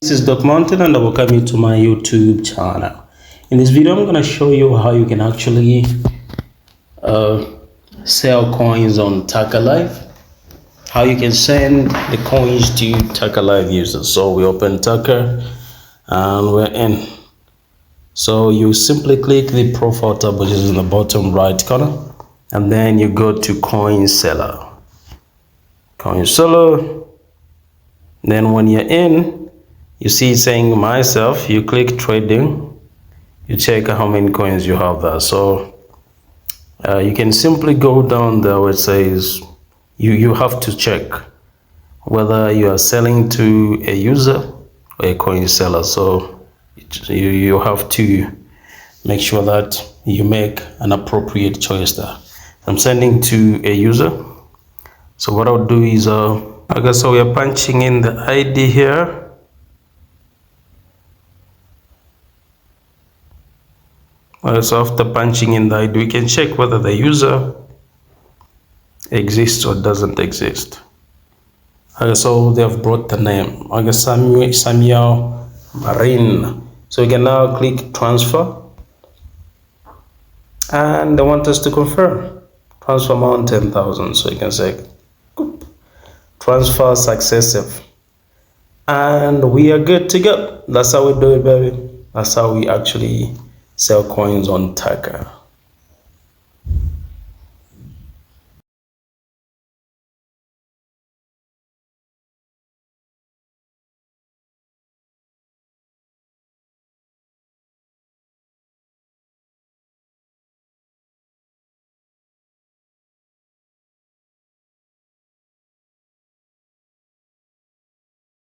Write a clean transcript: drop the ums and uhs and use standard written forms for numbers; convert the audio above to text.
This is Doc Mountain and welcome you to my YouTube channel. In this video, I'm going to show you how you can actually sell coins on Taka Live. How you can send the coins to Taka Live users. So we open Taka and we're in. So you simply click the profile tab, which is in the bottom right corner, and then you go to coin seller. Coin seller. Then when you're in, you see it saying myself, you click trading, you check how many coins you have there. So you can simply go down there where it says you have to check whether you are selling to a user or a coin seller. So you have to make sure that you make an appropriate choice there. I'm sending to a user. So what I'll do is, okay, so we are punching in the ID here. So after punching in the ID, we can check whether the user exists or doesn't exist. Okay, so they have brought the name. Okay, Samuel Marine. So we can now click transfer. And they want us to confirm. Transfer amount 10,000. So you can say transfer successive. And we are good to go. That's how we do it, baby. That's how we actually sell coins on Taka.